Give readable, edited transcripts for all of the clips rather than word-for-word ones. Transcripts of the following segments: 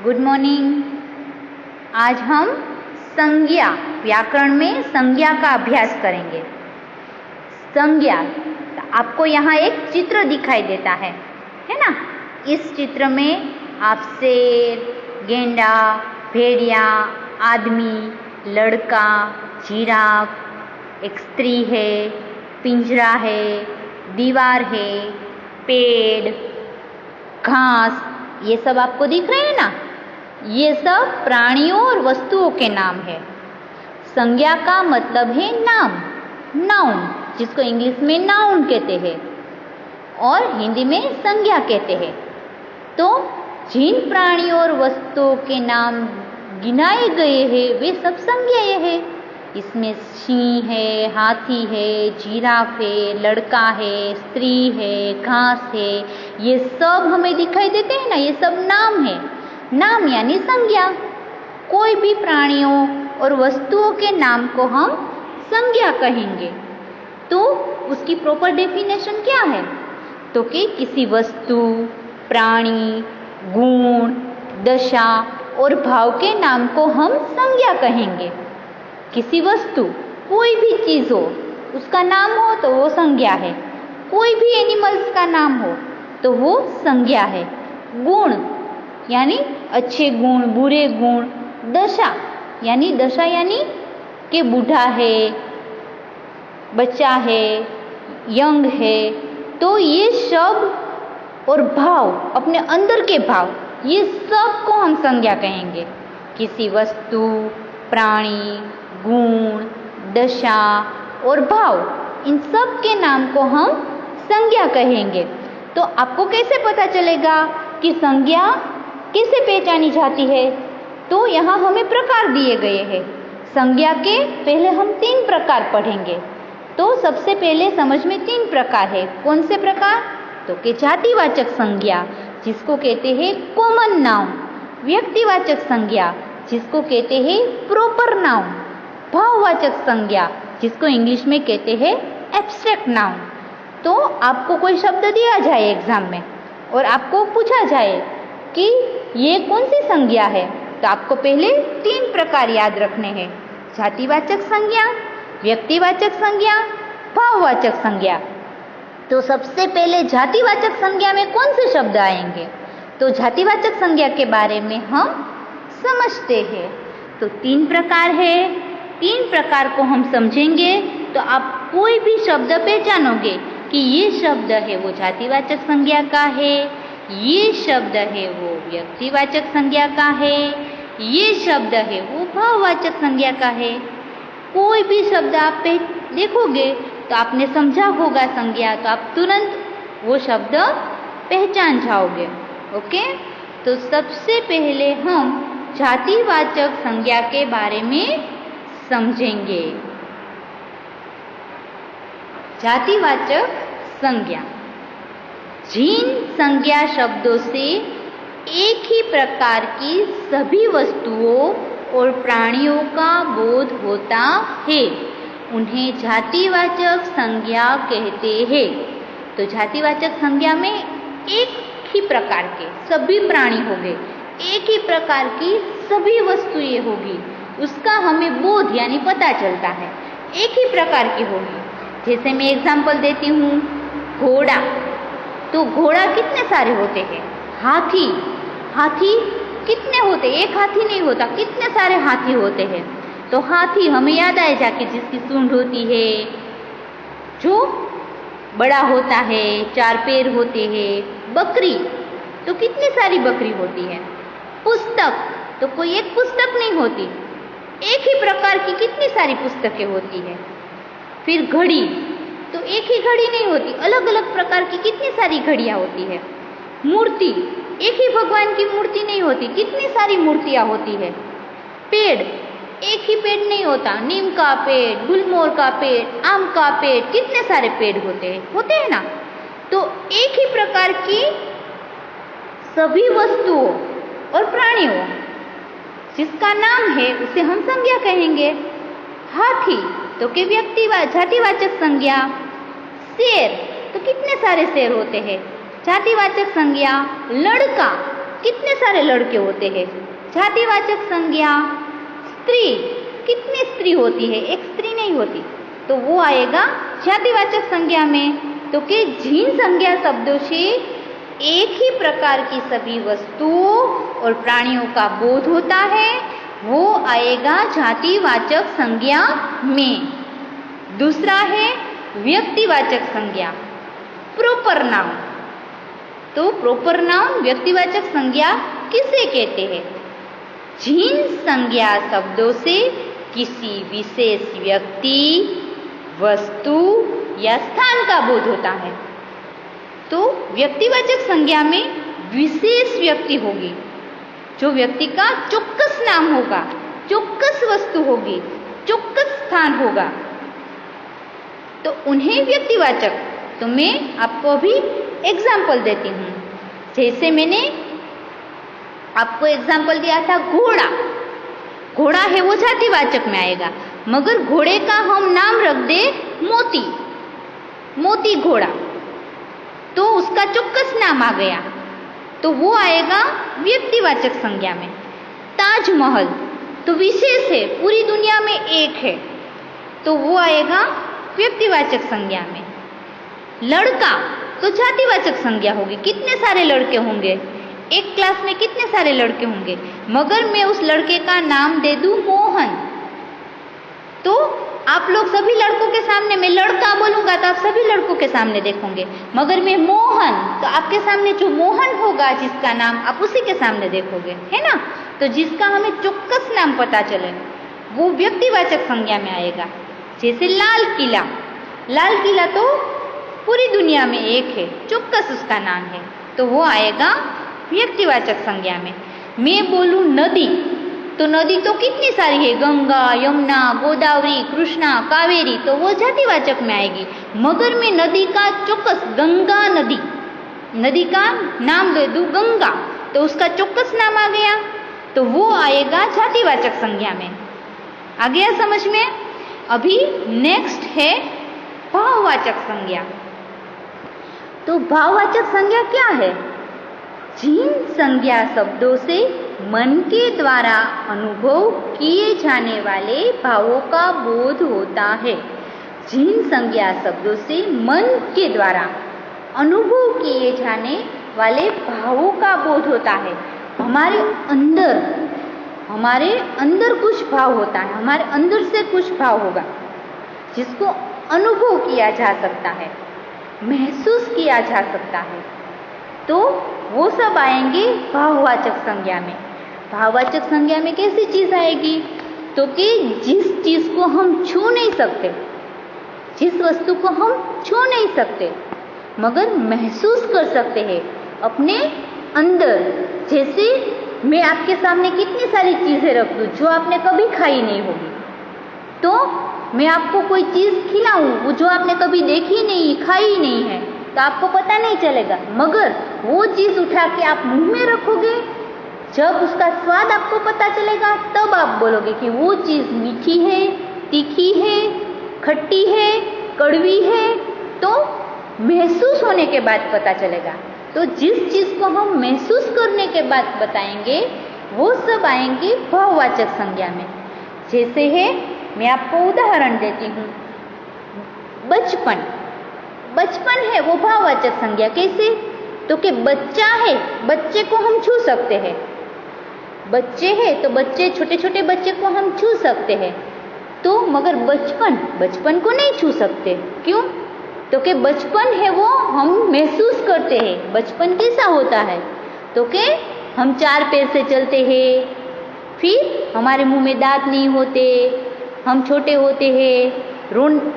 Good morning. आज हम संज्ञा व्याकरण में संज्ञा का अभ्यास करेंगे। संज्ञा, आपको यहाँ एक चित्र दिखाई देता है ना। इस चित्र में आप शेर, गेंडा, भेड़िया, आदमी, लड़का, जिराफ, एक स्त्री है, पिंजरा है, दीवार है, पेड़, घास, ये सब आपको दिख रहे हैं ना। ये सब प्राणियों और वस्तुओं के नाम है। संज्ञा का मतलब है नाम, नाउन, जिसको इंग्लिश में नाउन कहते हैं और हिंदी में संज्ञा कहते हैं। तो जिन प्राणियों और वस्तुओं के नाम गिनाए गए हैं वे सब संज्ञेय है। इसमें सिंह है, हाथी है, जिराफ है, लड़का है, स्त्री है, घास है, ये सब हमें दिखाई देते हैं ना। ये सब नाम है। नाम यानी संज्ञा। कोई भी प्राणियों और वस्तुओं के नाम को हम संज्ञा कहेंगे। तो उसकी प्रॉपर डेफिनेशन क्या है? तो कि किसी वस्तु, प्राणी, गुण, दशा और भाव के नाम को हम संज्ञा कहेंगे। किसी वस्तु, कोई भी चीज हो, उसका नाम हो तो वो संज्ञा है। कोई भी एनिमल्स का नाम हो तो वो संज्ञा है। गुण यानी अच्छे गुण, बुरे गुण। दशा यानी कि बूढ़ा है, बच्चा है, यंग है। तो ये सब और भाव, अपने अंदर के भाव, ये सब को हम संज्ञा कहेंगे। किसी वस्तु, प्राणी, गुण, दशा और भाव, इन सब के नाम को हम संज्ञा कहेंगे। तो आपको कैसे पता चलेगा कि संज्ञा कैसे पहचानी जाती है? तो यहाँ हमें प्रकार दिए गए हैं। संज्ञा के पहले हम 3 प्रकार पढ़ेंगे। तो सबसे पहले समझ में 3 प्रकार है। कौन से प्रकार? तो कि जातिवाचक संज्ञा, जिसको कहते हैं कॉमन नाउन। व्यक्तिवाचक संज्ञा, जिसको कहते हैं प्रॉपर नाउन। भाववाचक संज्ञा, जिसको इंग्लिश में कहते हैं एब्स्ट्रैक्ट नाउन। तो आपको कोई शब्द दिया जाए एग्जाम में और आपको पूछा जाए कि ये कौन सी संज्ञा है, तो आपको पहले 3 प्रकार याद रखने हैं। जातिवाचक संज्ञा, व्यक्तिवाचक संज्ञा, भाववाचक संज्ञा। तो सबसे पहले जातिवाचक संज्ञा में कौन से शब्द आएंगे? तो जातिवाचक संज्ञा के बारे में हम समझते हैं। तो 3 प्रकार है। 3 प्रकार को हम समझेंगे तो आप कोई भी शब्द पहचानोगे कि ये शब्द है वो जातिवाचक संज्ञा का है, ये शब्द है वो व्यक्तिवाचक संज्ञा का है, ये शब्द है वो भाववाचक संज्ञा का है। कोई भी शब्द आप देखोगे तो आपने समझा होगा संज्ञा, तो आप तुरंत वो शब्द पहचान जाओगे। ओके, तो सबसे पहले हम जातिवाचक संज्ञा के बारे में समझेंगे। जातिवाचक संज्ञा, जिन संज्ञा शब्दों से एक ही प्रकार की सभी वस्तुओं और प्राणियों का बोध होता है, उन्हें जातिवाचक संज्ञा कहते हैं। तो जातिवाचक संज्ञा में एक ही प्रकार के सभी प्राणी होंगे, एक ही प्रकार की सभी वस्तुएं होगी, उसका हमें बोध यानी पता चलता है, एक ही प्रकार की होगी। जैसे मैं एग्जांपल देती हूँ, घोड़ा। तो घोड़ा कितने सारे होते हैं? हाथी कितने होते? एक हाथी नहीं होता, कितने सारे हाथी होते हैं। तो हाथी हमें याद आएगा कि जिसकी सूंड होती है, जो बड़ा होता है, 4 पैर होते हैं। बकरी, तो कितनी सारी बकरी होती है। पुस्तक, तो कोई एक पुस्तक नहीं होती, एक ही प्रकार की कितनी सारी पुस्तकें होती है। फिर घड़ी, तो एक ही घड़ी नहीं होती, अलग अलग प्रकार की कितनी सारी घड़ियां होती है। मूर्ति, एक ही भगवान की मूर्ति नहीं होती, कितनी सारी मूर्तियां होती है। पेड़, एक ही पेड़ नहीं होता, नीम का पेड़, गुलमोहर का पेड़, आम का पेड़, कितने सारे पेड़ होते हैं ना। तो एक ही प्रकार की सभी वस्तुओं और प्राणियों जिसका नाम है उसे हम संज्ञा कहेंगे। हाथी, तो कि जातिवाचक संज्ञा। शेर, तो कितने सारे शेर होते हैं, जातिवाचक संज्ञा। लड़का, कितने सारे लड़के होते हैं। जातिवाचक संज्ञा स्त्री, कितनी स्त्री होती है, एक स्त्री नहीं होती, तो वो आएगा जातिवाचक संज्ञा में। तो कि जिन संज्ञा शब्दों से एक ही प्रकार की सभी वस्तुओं और प्राणियों का बोध होता है वो आएगा जातिवाचक संज्ञा में। दूसरा है व्यक्तिवाचक संज्ञा, प्रॉपर नाउन। तो प्रॉपर नाउन व्यक्तिवाचक संज्ञा किसे कहते हैं? जिन संज्ञा शब्दों से किसी विशेष व्यक्ति, वस्तु या स्थान का बोध होता है। तो व्यक्तिवाचक संज्ञा में विशेष व्यक्ति होगी, जो व्यक्ति का चौक्कस नाम होगा, चौक्कस वस्तु होगी, चौक्कस स्थान होगा, तो उन्हें व्यक्तिवाचक। तो मैं आपको अभी एग्जाम्पल देती हूँ। जैसे मैंने आपको एग्जाम्पल दिया था घोड़ा, घोड़ा है वो जातिवाचक में आएगा, मगर घोड़े का हम नाम रख दे मोती, मोती घोड़ा, तो उसका चौक्कस नाम आ गया, तो वो आएगा व्यक्तिवाचक संज्ञा में। ताजमहल तो विशेष है, पूरी दुनिया में एक है, तो वो आएगा व्यक्तिवाचक संज्ञा में। लड़का तो जातिवाचक संज्ञा होगी, कितने सारे लड़के होंगे, एक क्लास में कितने सारे लड़के होंगे, मगर मैं उस लड़के का नाम दे दूं मोहन, तो आप लोग सभी लड़कों के सामने, मैं लड़का बोलूंगा तो आप सभी लड़कों के सामने देखोगे, मगर मैं मोहन तो आपके सामने जो मोहन होगा जिसका नाम, आप उसी के सामने देखोगे, है ना। तो जिसका हमें चौक्कस नाम पता चले वो व्यक्तिवाचक संज्ञा में आएगा। जैसे लाल किला, लाल किला तो पूरी दुनिया में एक है, चौक्कस उसका नाम है, तो वो आएगा व्यक्तिवाचक संज्ञा में। मैं बोलूं नदी, तो नदी तो कितनी सारी है, गंगा, यमुना, गोदावरी, कृष्णा, कावेरी, तो वो जातिवाचक में आएगी। मगर मैं नदी का चौक्कस, गंगा नदी, नदी का नाम दे दूं गंगा, तो उसका चौक्कस नाम आ गया, तो वो आएगा जातिवाचक संज्ञा में। आ गया समझ में? अभी नेक्स्ट है भाववाचक संज्ञा। तो भाववाचक संज्ञा क्या है? जिन संज्ञा शब्दों से मन के द्वारा अनुभव किए जाने वाले भावों का बोध होता है। जिन संज्ञा शब्दों से मन के द्वारा अनुभव किए जाने वाले भावों का बोध होता है। हमारे अंदर कुछ भाव होता है, हमारे अंदर से कुछ भाव होगा जिसको अनुभव किया जा सकता है, महसूस किया जा सकता है, तो वो सब आएंगे भाववाचक संज्ञा में। भाववाचक संज्ञा में कैसी चीज आएगी? तो कि जिस चीज को हम छू नहीं सकते, जिस वस्तु को हम छू नहीं सकते मगर महसूस कर सकते हैं अपने अंदर। जैसे मैं आपके सामने कितनी सारी चीजें रख दूं जो आपने कभी खाई नहीं होगी, तो मैं आपको कोई चीज खिलाऊं जो आपने कभी देखी नहीं, खाई नहीं है, तो आपको पता नहीं चलेगा, मगर वो चीज उठा के आप मुंह में रखोगे, जब उसका स्वाद आपको पता चलेगा तब आप बोलोगे कि वो चीज मीठी है, तीखी है, खट्टी है, कड़वी है, तो महसूस होने के बाद पता चलेगा। तो जिस चीज को हम महसूस करने के बाद बताएंगे वो सब आएंगे भाववाचक संज्ञा में। जैसे है, मैं आपको उदाहरण देती हूँ, बचपन, बचपन है वो भाववाचक संज्ञा। कैसे? तो कि बच्चा है, बच्चे को हम छू सकते हैं, बच्चे है तो बच्चे, छोटे छोटे बच्चे को हम छू सकते हैं, तो मगर बचपन को नहीं छू सकते। क्यों? तो कि बचपन है वो हम महसूस करते हैं। बचपन कैसा होता है? तो कि हम 4 पैर से चलते हैं, फिर हमारे मुंह में दांत नहीं होते, हम छोटे होते हैं,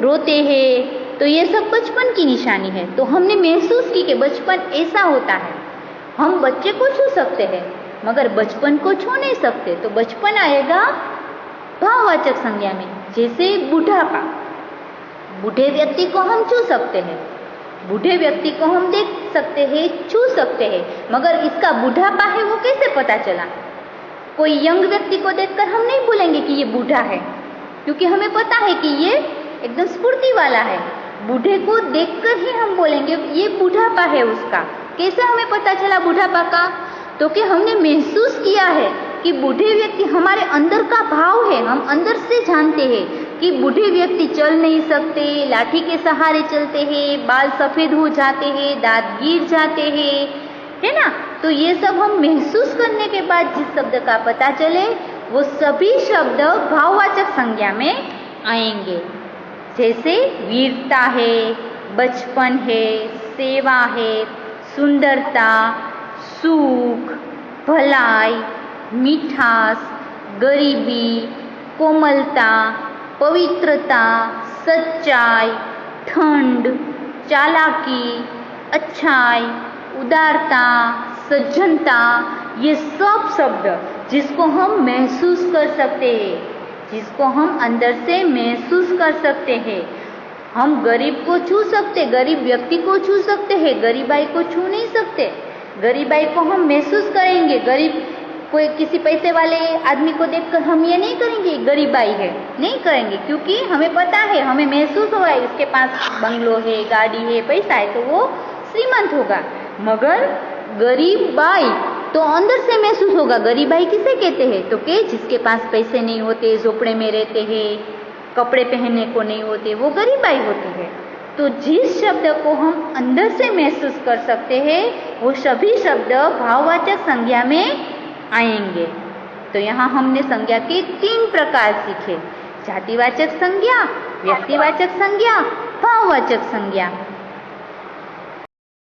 रोते हैं, तो ये सब बचपन की निशानी है। तो हमने महसूस की कि बचपन ऐसा होता है। हम बच्चे को छू सकते हैं मगर बचपन को छू नहीं सकते, तो बचपन आएगा भाववाचक संज्ञा में। जैसे बुढ़ापा, बूढ़े व्यक्ति को हम छू सकते हैं, बूढ़े व्यक्ति को हम देख सकते हैं, छू सकते हैं, मगर इसका बुढ़ापा है वो कैसे पता चला? कोई यंग व्यक्ति को देखकर हम नहीं बोलेंगे कि ये बूढ़ा है, क्योंकि हमें पता है कि ये एकदम स्फूर्ति वाला है। बूढ़े को देखकर ही हम बोलेंगे ये बुढ़ापा है उसका। कैसे हमें पता चला बुढ़ापा का? तो कि हमने महसूस किया है कि बूढ़े व्यक्ति हमारे अंदर का भाव है, हम अंदर से जानते हैं कि बूढ़े व्यक्ति चल नहीं सकते, लाठी के सहारे चलते हैं, बाल सफ़ेद हो जाते हैं, दांत गिर जाते हैं, है ना। तो ये सब हम महसूस करने के बाद जिस शब्द का पता चले वो सभी शब्द भाववाचक संज्ञा में आएंगे। जैसे वीरता है, बचपन है, सेवा है, सुंदरता, सुख, भलाई, मिठास, गरीबी, कोमलता, पवित्रता, सच्चाई, ठंड, चालाकी, अच्छाई, उदारता, सज्जनता, ये सब शब्द जिसको हम महसूस कर सकते हैं, जिसको हम अंदर से महसूस कर सकते हैं। हम गरीब को छू सकते, गरीब व्यक्ति को छू सकते हैं, गरीबाई को छू नहीं सकते। गरीबाई को हम महसूस करेंगे, गरीब कोई किसी पैसे वाले आदमी को देखकर हम ये नहीं करेंगे गरीबाई है, नहीं करेंगे, क्योंकि हमें पता है, हमें महसूस हुआ है उसके पास बंगलो है, गाड़ी है, पैसा है, तो वो श्रीमंत होगा। मगर गरीबाई तो अंदर से महसूस होगा। गरीबाई किसे कहते हैं? तो कि जिसके पास पैसे नहीं होते, झोपड़े में रहते हैं, कपड़े पहनने को नहीं होते, वो गरीबाई होती है। तो जिस शब्द को हम अंदर से महसूस कर सकते हैं वो सभी शब्द भाववाचक संज्ञा में आएंगे। तो यहाँ हमने संज्ञा के 3 प्रकार सीखे, जातिवाचक संज्ञा, व्यक्तिवाचक संज्ञा, भाववाचक संज्ञा।